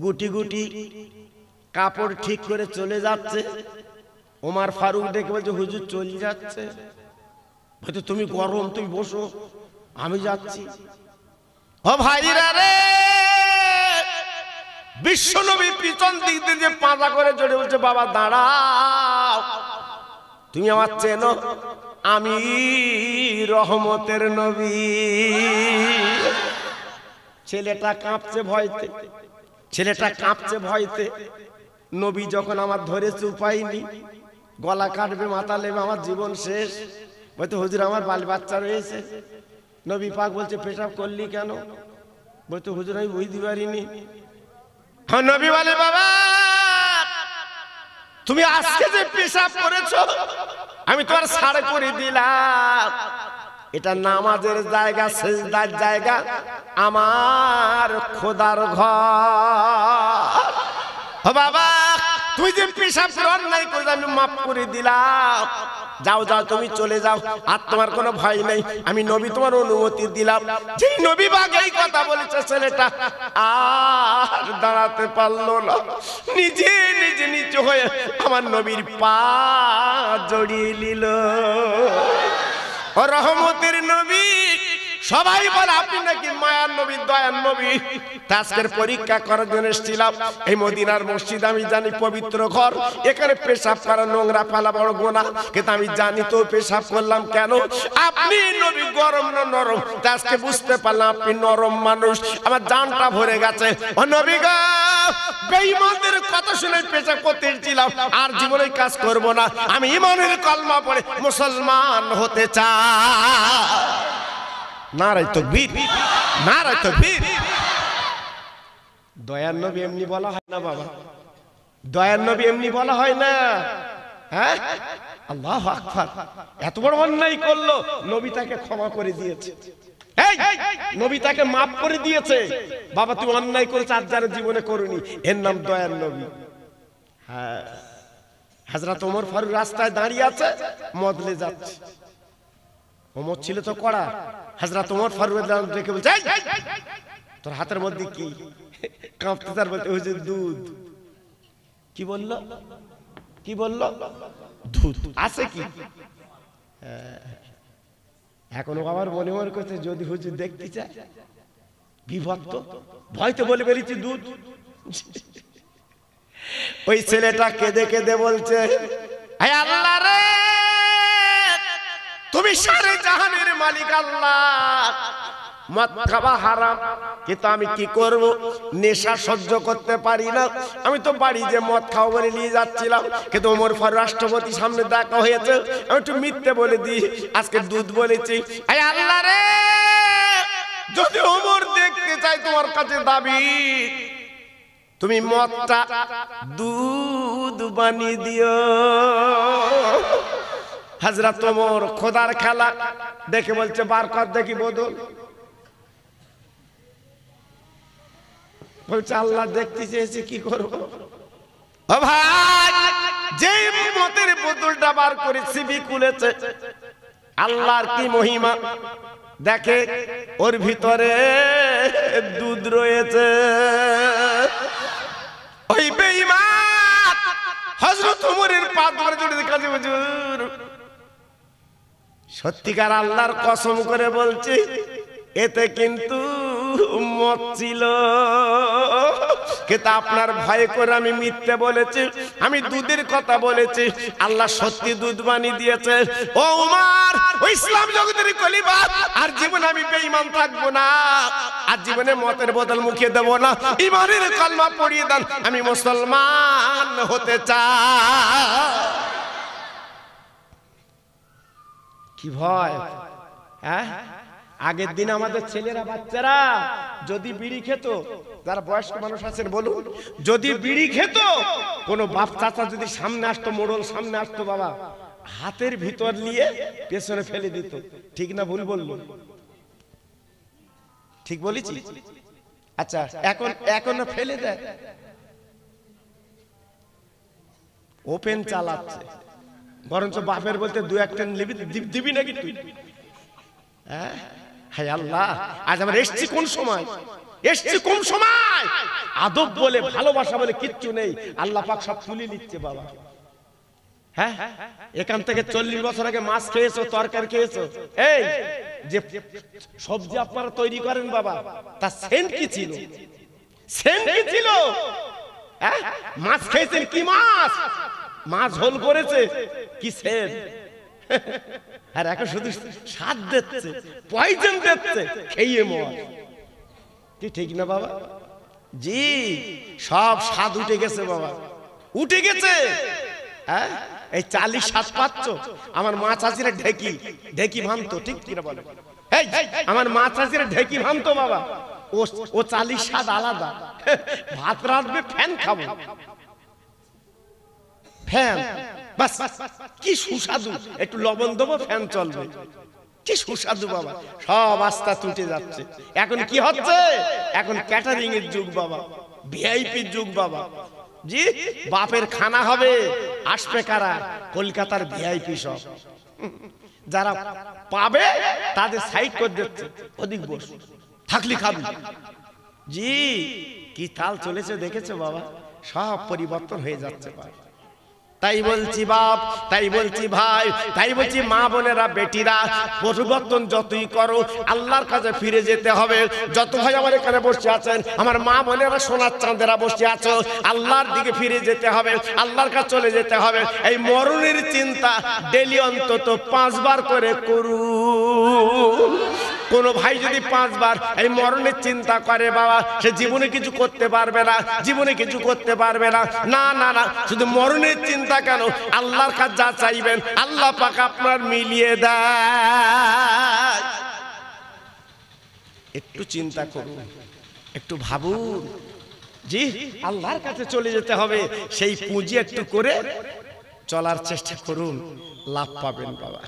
গুটি গুটি কাপড় ঠিক করে চলে যাচ্ছে। ওমর ফারুক ডেকে বলছে হুজুর চলে যাচ্ছে। হয়তো তুমি গরম, তুমি বসো, আমি যাচ্ছি। ও ভাইরা রে, বিশ্ব নবী পিছন দিক দিয়ে পাঁজা করে জড়ে বলছে বাবা দাঁড়াও, তুমি আমার চেনো, আমি রহমতের নবী। ছেলেটা কাঁপছে ভয়তে, ছেলেটা কাঁপছে ভয়তে। নবী যখন আমার ধরেছে উপায়নি, গলা কাটবে, মাথা নেবে, আমার জীবন শেষ। বলতে হুজুর আমার বাল বাচ্চা রয়েছে। নবী পাক বলছে পেশাব করলি কেন? বলতে হুজুর আমি বুঝতে পারিনি। হ্যাঁ নবী বলে বাবা তুমি আজকে যে পেশাব করেছো আমি তোমার ছাড় করে দিলাম, এটা নামাজের জায়গা, সিজদার জায়গা, আমার খোদার ঘর। ও বাবা তুই যে পেশাব করে অন্যায় করে আমি মাফ করে দিলাম, যাও যাও তুমি চলে যাও, আর তোমার কোনো ভয় নেই, আমি নবী তোমার অনুমতি দিলাম। যেই নবী পাক এই কথা বলেছে, ছেলেটা আর দাঁড়াতে পারলো না, নিজে নিজে নিচু হয়ে আমার নবীর পা জড়িয়ে নিল। ও রহমতের নবী সবাই বলে আপনি নাকি মায়ার নবী, দয়ার নবী। আজকের পরীক্ষা করার জন্য এসেছিলাম। এই মদিনার মসজিদ আমি জানি পবিত্র ঘর, এখানে পেশাব করা নোংরা ফেলা বড় গুনাহ, কিন্তু আমি জানি তো পেশাব করলাম কেন? আপনি নবী গরম না নরম, আজকে বুঝতে পারলাম আপনি নরম মানুষ। আমার জানটা ভরে গেছে। ও নবী গো, বেঈমানদের কথা শুনে পেশাব করতে এসেছিলাম, আর জীবনে কাজ করব না। আমি ঈমানের কলমা পড়ে মুসলমান হতে চাই। নারায়ে তাকবীর, নারায়ে তাকবীর। দয়ার নবী এমনি বলা হয় না বাবা, দয়ার নবী এমনি বলা হয় না। হ্যাঁ, আল্লাহু আকবার। এত বড় অন্যায় করলো, নবী তাকে ক্ষমা করে দিয়েছে। এই নবী তাকে মাফ করে দিয়েছে। বাবা তুই অন্যায় করেছিস, আর যারা জীবনে করুনি, এর নাম দয়ার নবী। হ্যাঁ, হযরত ওমর ফারুক রাস্তায় দাঁড়িয়ে আছে, মদলে যাচ্ছে। ওমর ছিল তো কড়া। হযরত ওমর ফারুক দেখে বলছে, তোর হাতের মধ্যে কি? কাঁপতে তার বলতে হুজুর দুধ। কি বললো? কি বললো? দুধ আছে কি? এখনো আমার মনে মনে করছে যদি হুজুর দেখতে চায়, বিভক্ত ভয় তো বলে বেরিয়েছি দুধ। ওই ছেলেটা কেঁদে কেঁদে বলছে, হে আল্লাহ রে, তুমি সারে জাহানের মালিক আল্লাহ, মদ খাওয়া হারাম, কিন্তু আমি কি করব? নেশা সহ্য করতে পারি না। আমি তো বাড়ি যে মদ খাওয়া বলে নিয়ে যাচ্ছিলাম, কিন্তু ওমর ফারুক রাষ্ট্রপতি সামনে দেখা হয়েছে, আমি একটু মিথ্যে বলে দিই, আজকে দুধ বলেছি। হে আল্লাহ রে, যদি ওমর দেখতে চাই তোমার কাছে দাবি, তুমি মদটা দুধ বানিয়ে দিও। হযরত ওমর খোদার খেলা দেখে বলছে, বার কর দেখি বোতল। বলছে আল্লাহ দেখতে চেয়েছে, কি করবো? ও ভাই, যে মদের বোতলটা বার করে সিবি খুলেছে, আল্লাহর কি মহিমা দেখে, ওর ভিতরে দুধ রয়েছে। ওই বেঈমান হযরত ওমরের পা ধরে জড়িয়ে কাছে, হুজুর সত্যিকার আল্লাহর কসম করে বলছি, এতে কিন্তু মদ ছিল, কিন্তু আপনার ভয় করে আমি মিথ্যে বলেছি, আমি দুধের কথা বলেছি। আল্লাহ সত্যি দুধ বানিয়ে দিয়েছে। ও ওমর, ও ইসলাম জগতের খলিফা, আর জীবনে আমি বেঈমান থাকবো না, আর জীবনে মদের বোতল মুখে দেব না। ঈমানের কলমা পড়িয়ে দেন, আমি মুসলমান হতে চাই। কি ভয়? হ্যাঁ, আগের দিন আমাদের ছেলেরা বাচ্চারা যদি বিড়ি খেত, যারা বয়স্ক মানুষ আছেন বলুন, যদি বিড়ি খেত, কোন বাপ চাচা যদি সামনে আসতো, মোড়ল সামনে আসতো, বাবা হাতের ভিতর নিয়ে পেছনে ফেলে দিত। ঠিক না ভুল বললো? ঠিক বলেছি? আচ্ছা, এখন ফেলে দেয়, ওপেন চালাচ্ছে, বরঞ্চ বাপের বলতে দু একটা দিবি নাকি তুই? হ্যাঁ, হায় আল্লাহ, আজ আমরা এসছি কোন সময়? এসছি কোন সময়? আদব বলে, ভালোবাসা বলে কিচ্ছু নেই। আল্লাহ পাক সব তুলে নিচ্ছে বাবা। হ্যাঁ, এখান থেকে 40 বছর আগে মাছ খেয়েছো, তরকারি খেয়েছো, এই যে সবজি আপনারা তৈরি করেন বাবা, তার সেন্ট কি ছিল? সেন্ট কি ছিল? হ্যাঁ, মাছ খেয়েছেন কি মাছ? মাছ ঝোল করেছে কি সেন্ট? আর এখন শুধু স্বাদ দিচ্ছে, পয়জন দিচ্ছে, খেয়ে মর। ঠিক না বাবা? জি, সব স্বাদ উঠে গেছে বাবা, উঠে গেছে। হ্যাঁ, এই 40 স্বাদ পাচ্ছ। আমার মা চাচিরা ঢেকি ভাঙতো, ঠিক কিনা বলে? এই আমার মা চাচিরা ঢেকি ভাঙতো বাবা, ও 40 স্বাদ আলাদা। ভাত রাঁধবে, ফ্যান খাবো, ফ্যান, বাস কি সুস্বাদু, একটু লবণ দেবো, ফ্যান চলবে, কি সুস্বাদু বাবা। সব আস্তা টুটে যাচ্ছে। এখন কি হচ্ছে? এখন ক্যাটারিং এর যুগ বাবা, ভিআইপির যুগ বাবা। জি, বাপের খানা হবে, আসবে কারা? কলকাতার ভিআইপি সব। যারা পাবে তাদের সাইড করে দিচ্ছে, ওদিক বস, থাকলি খাবি। জি, কি তাল চলেছে দেখেছো বাবা? সব পরিবর্তন হয়ে যাচ্ছে বাবা। তাই বলছি বাপ, তাই বলছি ভাই, তাই বলছি মা বোনেরা, বেটিরা, পরিবর্তন যতই করো আল্লাহর কাছে ফিরে যেতে হবে। যত ভাই আমার এখানে বসে আছেন, আমার মা বোনেরা, সোনার চাঁদেরা বসে আছো, আল্লাহর দিকে ফিরে যেতে হবে, আল্লাহর কাছে চলে যেতে হবে। এই মরণের চিন্তা ডেলি অন্তত 5 বার করে করুন। কোন ভাই যদি 5 বার এই মরণের চিন্তা করে বাবা, সে জীবনে কিছু করতে পারবে না, জীবনে কিছু করতে পারবে না। না না না, শুধু মরণের চিন্তা কেন, আল্লাহর কাছে যা চাইবেন আল্লাহ পাক আপনার মিলিয়ে দেয়। একটু চিন্তা করুন, একটু ভাবুন। জি, আল্লাহর কাছে চলে যেতে হবে, সেই পুঁজি একটু করে চলার চেষ্টা করুন, লাভ পাবেন বাবা।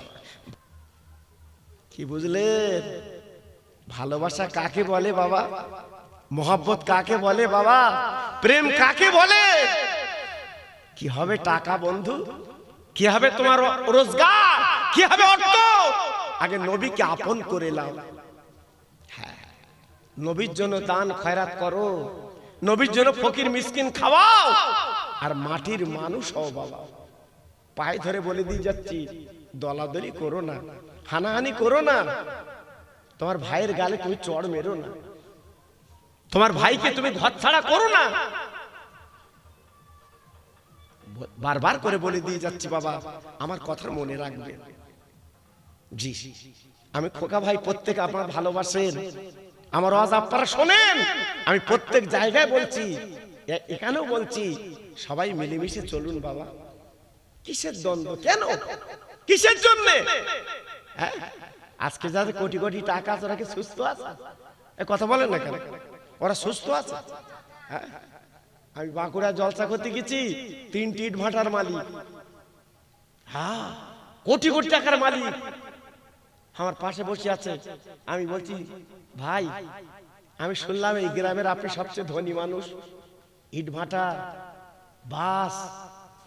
কি বুঝলেন? ভালোবাসা কাকে বলে বাবা? মোহাব্বত কাকে বলে বাবা? প্রেম কাকে বলে? কি হবে টাকা বন্ধু? কি হবে তোমার রোজগার? কি হবে অর্থ? আগে নবীকে আপন করে নাও। হ্যাঁ, নবীর জন্য দান খয়রাত করো, নবীর জন্য ফকির মিসকিন খাওয়াও, আর মাটির মানুষ হও বাবা। পায়ে ধরে বলে দিয়ে যাচ্ছি, দলাদলি করো না, হানাহানি করো না। তোমার ভাইয়ের গালে তুমি চড় মেরো না, তোমার ভাইকে তুমি ঘর ছাড়া করো না। বারবার করে বলে দিয়ে যাচ্ছি বাবা, আমার কথা মনে রাখবেন। জি, আমি খোকা ভাই, প্রত্যেক আপনারা ভালোবাসেন, আমার আওয়াজ আপনারা শোনেন। আমি প্রত্যেক জায়গায় বলছি, এখানেও বলছি, সবাই মিলেমিশে চলুন বাবা। কিসের দ্বন্দ্ব? কেন? কিসের জন্য? আজকে যাদের কোটি কোটি টাকা আছে, ওরা কি সুস্থ আছে? কথা বলেন না কেন? ওরা সুস্থ আছে? আমি বাঁকুড়া জলসা করতে গেছি, 3টি ইট ভাটার মালিক, হ্যাঁ, কোটি কোটি টাকার মালিক আমার পাশে বসে আছে। আমি বলছি, ভাই, আমি শুনলাম এই গ্রামের আপনি সবচেয়ে ধনী মানুষ, ইট ভাটা, বাস,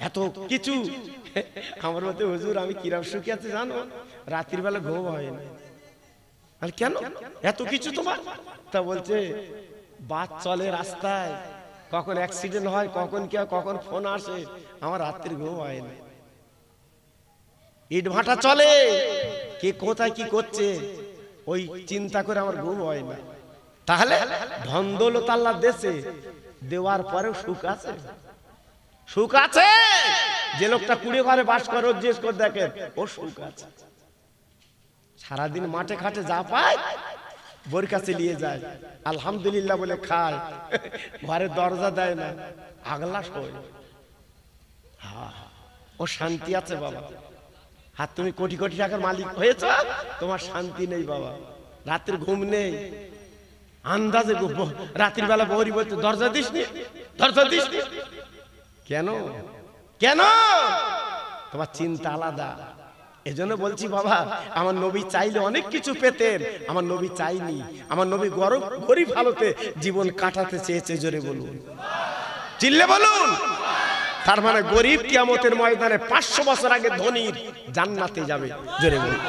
এত কিছু। আমার মতে, হুজুর আমি কিরম সুখী আছে জানো, রাত্রির বেলা ঘুম হয় না। আর কেন এত কিছু তোমার? তা বলছে, বাস চলে রাস্তায়, কখন অ্যাক্সিডেন্ট হয়, কখন কি হয়, কখন ফোন আসে, আমার রাত্রির ঘুম হয় না। ইট ভাটা চলে, কে কোথায় কি করছে, ওই চিন্তা করে আমার ঘুম হয় না। তাহলে ধন দৌলত আল্লাহর দেশে দেওয়ার পরেও সুখ আছে? সুখ আছে। যে লোকটা কুড়ে ঘরে বাস করে, জিজ্ঞেস করে দেখেন, ও সুখ আছে। সারাদিন মাঠে ঘাটে যা পায় বোর কাছে নিয়ে যায়, আলহামদুলিল্লাহ বলে খায়, ঘরের দরজা দেয় না, আগলা শোয়। হ্যাঁ, ও শান্তি আছে বাবা। আর তুমি কোটি কোটি টাকার মালিক হয়েছ, তোমার শান্তি নেই বাবা, রাতের ঘুম নেই। আন্দাজে রাত্রির বেলা বৌরি বলতে, দরজা দিসনি, দরজা দিসনি। কেন? কেন? তোমার চিন্তা আলাদা। এজন্য বলছি বাবা, আমার নবী চাইলে অনেক কিছু পেতেন, আমার নবী চাইনি। আমার নবী গরিব হালতে জীবন কাটাতে চেয়েছে। জোরে বলুন, চিল্লে বলুন। তার মানে গরিব কিয়ামতের ময়দানে 500 বছর আগে ধনীর জান্নাতে যাবে। জোরে বলুন।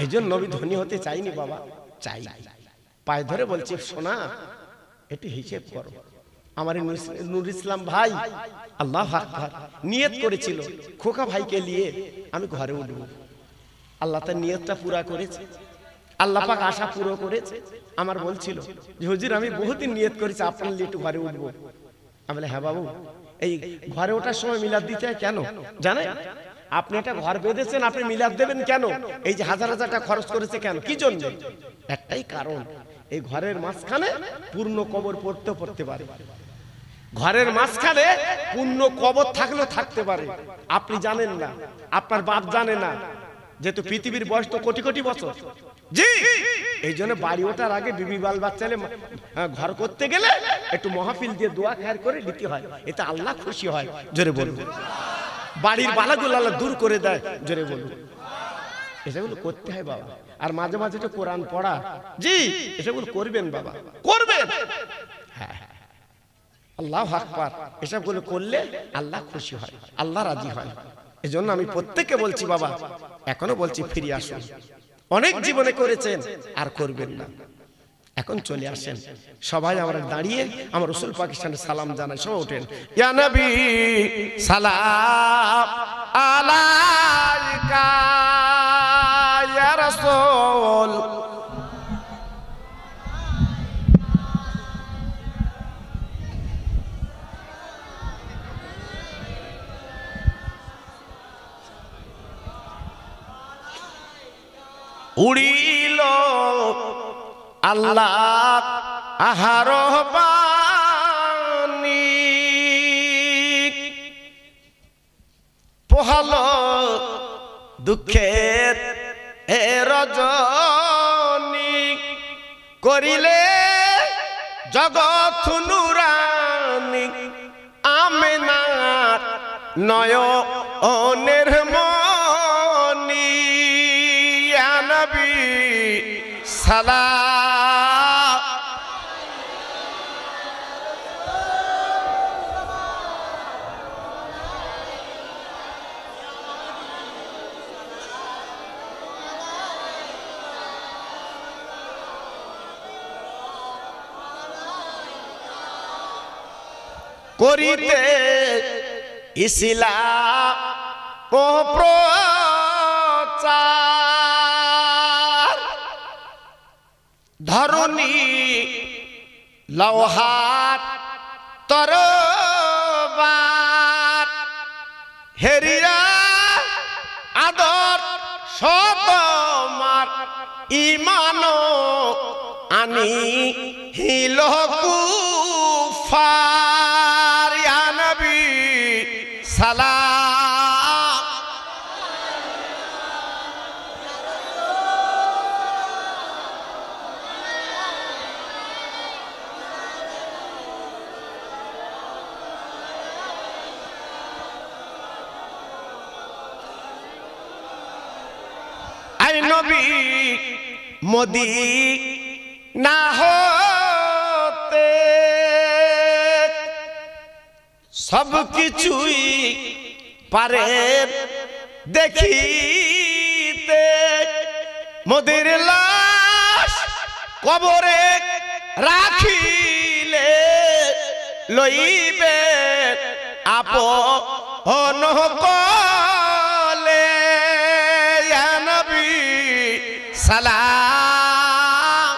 এইজন্য নবী ধনী হতে চাইনি বাবা, চাই। পায়ে ধরে বলছি, শোনা, একটু হিসেব করো। আমার নূর ইসলাম ভাই, আল্লাহু আকবার, নিয়ত করেছিল খোকা ভাইকে নিয়ে আমি ঘরে উঠবো। আল্লাহ তার নিয়তটা পুরা করেছে, আল্লাহ পাক আশা পুরো করেছে। আমার বলছিল যে, হুজুর আমি বহুদিন নিয়ত করেছি আপনার নিয়ে একটু ঘরে উঠবো। আমি বলে, হ্যাঁ বাবু, এই ঘরে ওঠার সময় মিলাদ দিতে হয় কেন জানেন? আপনি একটা ঘর বেঁধেছেন, আপনি মিলাদ দেবেন কেন? এই যে হাজার হাজার টাকা খরচ করেছে কেন, কি জন্য? একটাই কারণ, এই ঘরের মাঝখানে পূর্ণ কবর পড়তে পারে। ঘরের মাঝখানে পূর্ণ কবর থাকলেও থাকতে পারে। আপনি জানেন না, আপনার বাপ জানে না, যেহেতু পৃথিবীর বয়স তো কোটি কোটি বছর। জি, এই জন্য বাড়ি ওঠার আগে বিবি বাল বাচ্চালে ঘর করতে গেলে একটু মাহফিল দিয়ে দোয়া খায়ের করে দিতে হয়, এতে আল্লাহ খুশি হয়। জোরে বলুন। বাড়ির বালাগুলো আল্লাহ দূর করে দেয়। জোরে বলুন। এসবগুলো করতে হয় বাবা। আর মাঝে মাঝে তো কোরআন পড়া, জি, এসবগুলো করবেন বাবা, করবেন। হ্যাঁ, আল্লাহু আকবার, এসবগুলো করলে আল্লাহ খুশি হয়, আল্লাহ রাজি হয়। এজন্য আমি প্রত্যেককে বলছি বাবা, এখনো বলছি, ফিরে আসুন। অনেক জীবনে করেছেন, আর করবেন না। এখন চলে আসেন সবাই, আমরা দাঁড়িয়ে আমার রাসূল পাকিস্তানের সালাম জানাই। সবাই ওঠেন, ইয়া নবী সালাম আলাইকা ইয়া রাসূল। উড়িল আল্লাহ আহার বাণী, পোহাল দুঃখের এ রজনী, করিলে জগৎ নুরানি, আমেনার নয়নের মনি, ইয়া নবী সালাম। করিতে ইসলাম ও প্রচার, ধরণী লৌহার তরবার, হেরিয়া আদর শতমার, ইমান আনি হিল কুফার, ইয়া নবী সালাম। আই নবী মদিনা হতে সব কিছুই পারেন দেখিতে, মোদের লাশ কবরে রাখিলে লইবে আপন কলে, ইয়া নবী সালাম।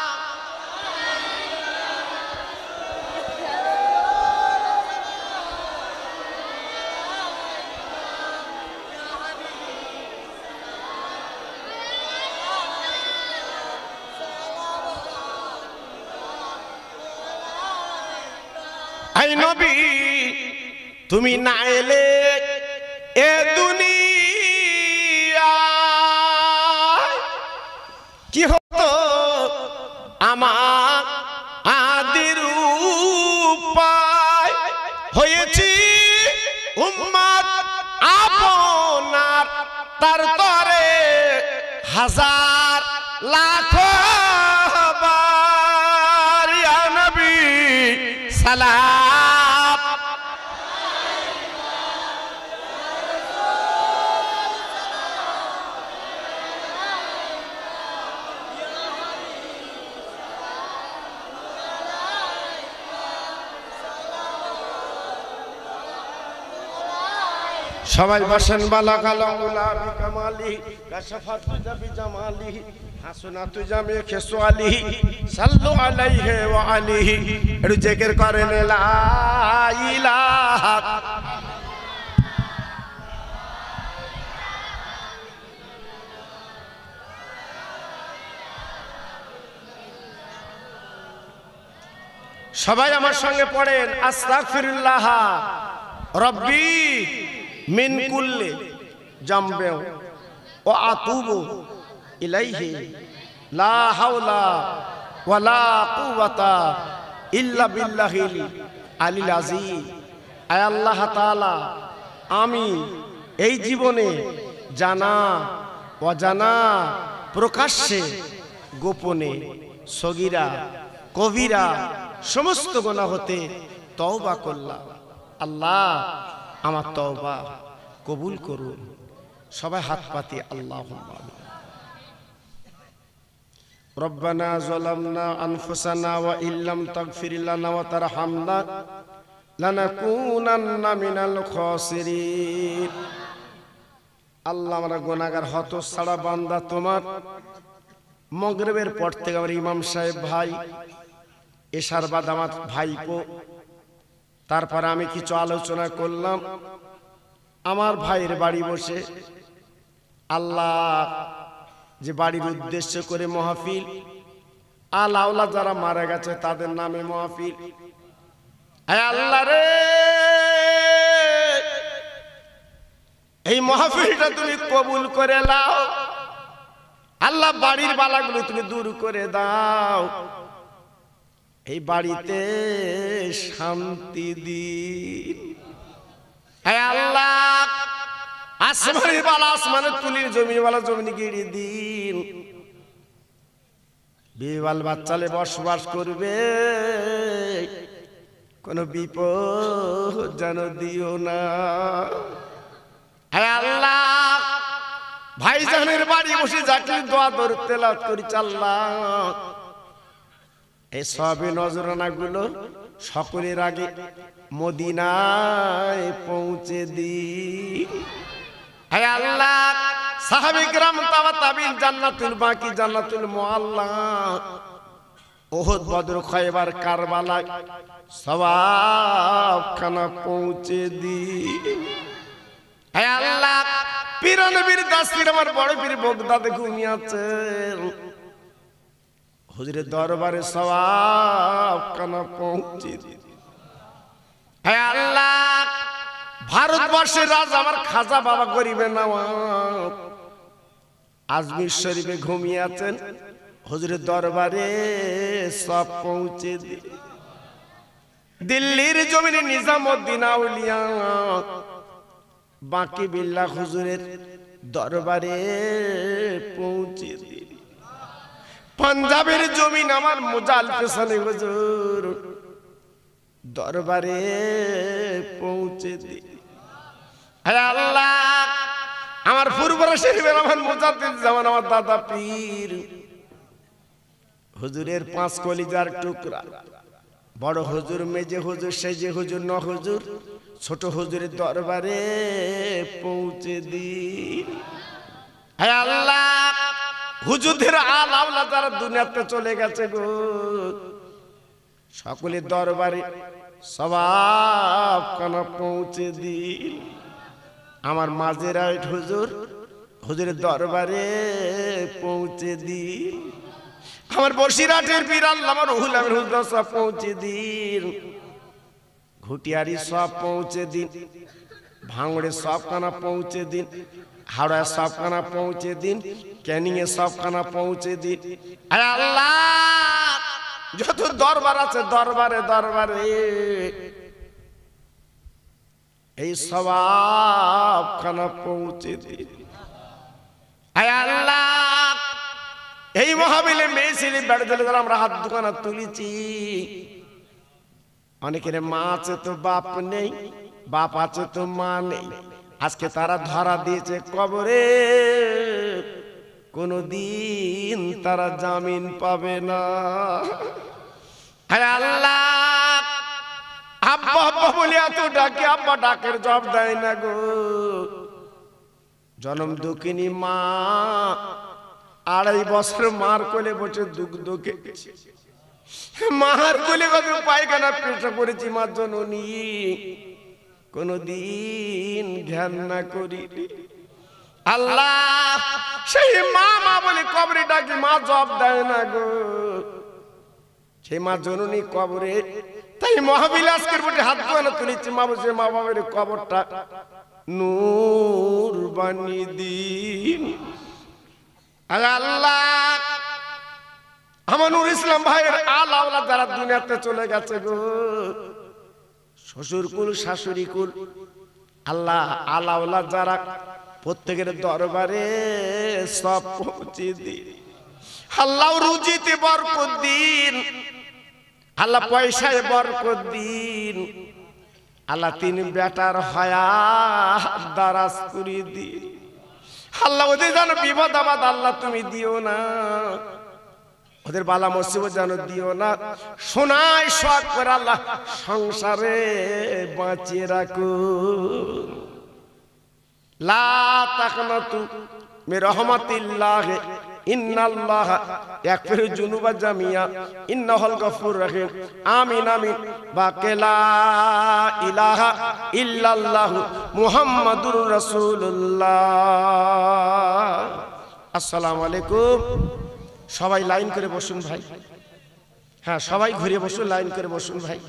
আই নবী তুমি না এলে এ দুনিয়ায় কি হতো আমার আদির উপায়, হয়েছি উম্মত আপনার তার তরে হাজার লাখ বার, ইয়া নবী সালাম। সবাই বসেন। বালাকালাউলা বিকামালি কাশাফাতু জাবি জামালি হাসনাতু জামি খেসওয়ালি সাল্লু আলাইহি ওয়া আলিহি। একটু জিকির করেন লা ইলাহা। সবাই আমার সঙ্গে পড়েন, আস্তাগফিরুল্লাহ রব্বি মিন কুল্লি জামবে ওয়া আতুবু ইলাইহি লা হাওলা ওয়ালা কুওয়াতা ইল্লা বিল্লাহিল আলিল আযীম। আয় আল্লাহ তাআলা, আমি এই জীবনে জানা অজানা প্রকাশ্যে গোপনে সগীরা কবিরা সমস্ত গুনাহ হতে তওবা করলাম। আল্লাহ আমার তওবা কবুল করুন। সবাই হাত পাতি আল্লাহুম্মা আমিন। রব্বানা যালামনা আনফুসানা ওয়া ইল্লাম তাগফির লানা ওয়া তারহামনা লানাকুনান্না মিনাল খাসিরিন। আল্লাহ, আমরা গুনাহগার হতছাড়া বান্দা তোমার। মাগরিবের পর থেকে আমার ইমাম সাহেব ভাই, এশার বাদ আমার ভাইপো, তারপরে আমি কিছু আলোচনা করলাম আমার ভাইয়ের বাড়ি বসে। আল্লাহ, যে বাড়ির উদ্দেশ্য করে মাহফিল, আল্লাহ যারা মারা গেছে তাদের নামে মাহফিল। আল্লাহ রে, এই মাহফিলটা তুমি কবুল করে নাও। আল্লাহ, বাড়ির বালাগুলো তুমি দূর করে দাও। এই বাড়িতে শান্তি দিন। আল্লাহ, আসমানের বালা আসমানে তুলির, জমির বালা জমিনে গিয়ে দিন। বিবাল বাচ্চালে বসবাস করবে, কোনো বিপদ যেন দিও না। আল্লাহ, ভাইজানের বাড়ি বসে যাকে দোয়া দরুদ তেলাওয়াত করি আল্লাহ, এই সবে নজরানা গুলো সকলের আগে মদিনায় পৌঁছে দিন। আল্লাহ, সাহাবে কিরাম, তাবিঈন, জান্নাতুল বাকি, জান্নাতুল মুআল্লা, উহুদ, বদর, খয়বার, কারবালা সওয়াবখানা পৌঁছে দিন। আল্লাহ, পীর নবীর দাস পীর আমার বড় পীর বগদাদে ঘুমিয়ে আছেন, হুজুরের দরবারে সওয়াবখানা পৌঁছে দিন। আল্লাহ, ভারতবর্ষের রাজ আমার খাজা বাবা গরিবে নওয়াব আজমির শরীফে ঘুমিয়ে আছেন, হুজুরের দরবারে সব পৌঁছে দিন। দিল্লির জমিনে নিজামউদ্দিন আউলিয়া বাকি বিল্লাহ হুজুরের দরবারে পৌঁছে দিন। পাঞ্জাবের জমিন আমার মুজাল পেছনে হুজুর দরবারে পৌঁছে দিন। আল্লাহ, আমার ফুরফুরা শরীফের আমার মুজাদ্দিদ জামান, আমার দাদা পীর হুজুরের 5 কলিজার টুকরা, বড় হুজুর, মেজে হুজুর, সেজে হুজুর, ন হুজুর, ছোট হুজুরের দরবারে পৌঁছে দিন। আল্লাহ, হুজুরদের আলাওলা যারা দুনিয়াতে চলে গেছে গো, সকলের দরবারে সওয়াবখানা পৌঁছে দিন। আমার মাঝেরাইট হুজুর, হুজুরের দরবারে পৌঁছে দিন। আমার বসিরহাটের পীর আল্লামা রুহুল আমিন হুজুর সব পৌঁছে দিন। ঘুটিয়ারি সব পৌঁছে দিন, ভাঙড়ে সবখানা পৌঁছে দিন, হাওড়ায় সবখানা পৌঁছে দিন, ক্যানিং এ সবখানা পৌঁছে দিন। আল্লাহ, যত দরবার আছে দরবারে দরবারে এই সওয়াবখানা পৌঁছে দিন। আল্লাহ, এই মাহফিলে মেয়ে ছেলে বেড়ে দিলে আমরা হাত দুখানা তুলেছি। অনেকের মা আছে তো বাপ নেই, বাপ আছে তো মা নেই। আজকে তারা ধরা দিয়েছে কবরে, কোনদিন তারা জামিন পাবে না। আল্লাহ, আব্বা আব্বা বলে এত ডাকে, আব্বা ডাকের জবাব দেয় না গো। জনম দুঃখিনী মা 2.5 বছর মার কোলে বসে দুগ্ধ খেয়েছে, মার কোলে কত পায়খানা পেশা করেছি মার জননী, কোনদিন ধ্যান না করি। আল্লাহ, সেই মা মা বলে কবরে ডাকি, মা জবাব দেয় না গো। সেই মা জননী কবরে, তাই মাহফিল আজকের বটে হাত ধোয়ানো তুলেছি। মা বলছে মা বাবার কবরটা নূর বানিয়ে দিন। আল্লাহ, আমার নূর ইসলাম ভাইয়ের আলাওলা যারা দুনিয়াতে চলে গেছে গো, শ্বশুর কুল, শাশুড়ি কুল, আল্লাহ আলাওলা যারা প্রত্যেকের দরবারে সব পৌঁছে দিন। আল্লাহ, রুজিতে বরকত দিন, আল্লাহ পয়সায় বরকত দিন, আল্লাহ 3 বেটার হায়াত দারাজ করে দিন। আল্লাহ, ওদের যেন বিপদ আপদ আল্লাহ তুমি দিও না। ওদের বালা মুসিবত যেন দিও না। শোনায় শখ করে আল্লাহ সংসারে বাঁচিয়ে রাখুন। লা তাকনাতু মির রাহমাতিল্লাহ ইন্নাল্লাহা ইয়াগফিরু যুনুবা জামিয়া ইন্নাহুল গফুরুর রহিম। আমিন আমিন। বাকে লা ইলাহা ইল্লাল্লাহু মুহাম্মাদুর রাসূলুল্লাহ। আসসালামু আলাইকুম। সবাই লাইন করে বসুন ভাই। হ্যাঁ, সবাই ঘুরে বসুন, লাইন করে বসুন ভাই।